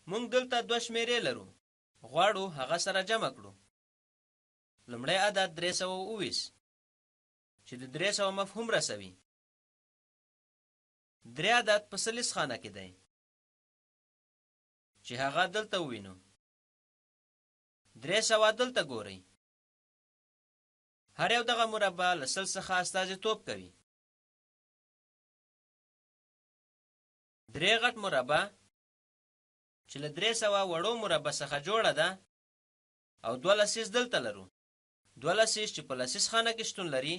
مونږ دلته دوه شمیرې لرو، غواړو هغه سره جمع کړو. لومړی عدد 320 چې د 300 مفهوم رسوي. 3 عدد په ثلیث خانه کې دی چې هغه دلته ووینو. 300 دلته ګورئ. هر یو دغه مربع له سل څخه استازیتوب کوي. 3 غټ مربع چې له 300 وړو مربع څخه جوړه ده او 2 لسیز دلته لرو. 2 لسیز چې په لسیز خانه کې شتون لري،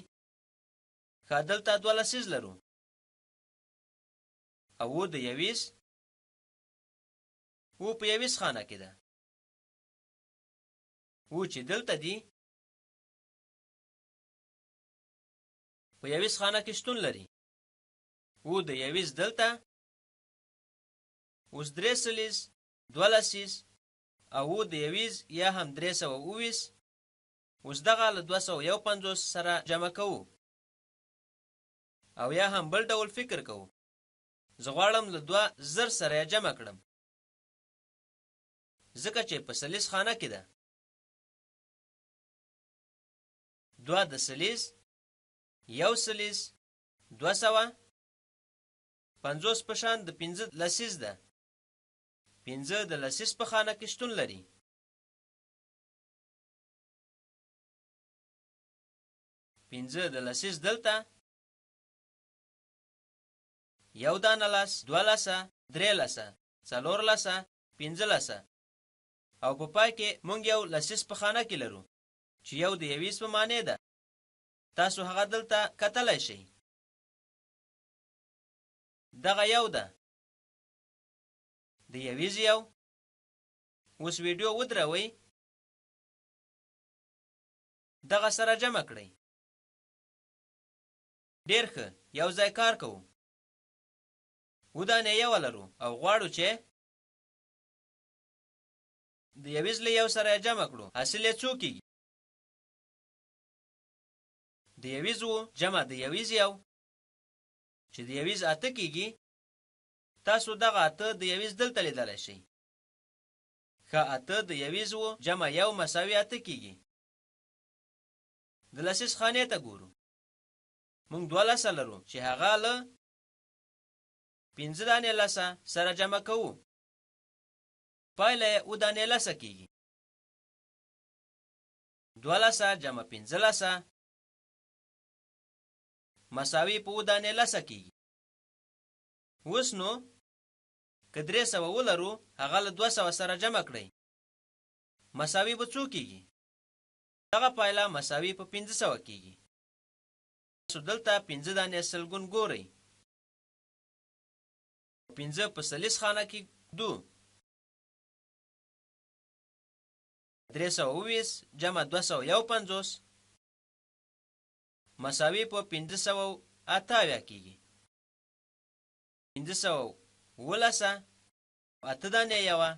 ښه دلته 2 لسیز لرو. او د یویز و په یویز خانه کې ده. و چې دلته دی په یویز خانه کې شتون لري. و د یویز دلته اوس 3 سلیز 2 لسیز او د یویز یا هم 320. اوس دغه له 251 سره جمع کوو او یا هم بل ډول فکر کوو. زه غواړم له 2 زر سره جمع کړم ځکه چې په ثلیث خانه کې ده. 2 د ثلیث، 1 ثلیث 200، 50 په شان د 15 لسیز ده. 15 د لسیز په خانه کې شتون لري. 15 د لسیز دلته 1 دانه لس، 2 لسه، 3 لسه، 4 لسه، 5 لسه او په پای کې مونږ یو لسیز په خانه کې لرو چې یو د یویز په معنی ده. تاسو هغه دلته کتلی شئ. دغه یو ده د یویز یو. اوس ویډیو ودروئ، دغه سره جمع کړئ. ډیر ښه، یو ځای کار کوو. ودانې یو لرو او غواړو چې د یویز له یو سره جمع کړو. حاصل یې څو کیږي؟ د یویز و جمع د یویز یو چې د یویز 8 کیږي. تاسو دغه 8 د یویز دلته لیدلی شئ. ښه 8 د یویز و جمع 1 مساوي 8 کیږي. د لسیز خانې ته ګورو. مونږ 2 لسه لرو چې هغه له 15 دانې لسه سره جمع کوو. پایله یې 2 دانې لسه کیږي. 2 لسه جمع 15 لسه مساوي په 2 دانې لسه کیږي. اوس نو که 300 ولرو هغه له 200 سره جمع کړئ. مساوي به څو کیږي؟ دغه پایله مساوي په 500 کیږي. تاسو دلته 15 دانې سلګون ګورئ. 15 په ثلیث خانه کې دو. 320 جمع 251 مساوي په 578 کیږي. 500 ولسه 8 دانې یوه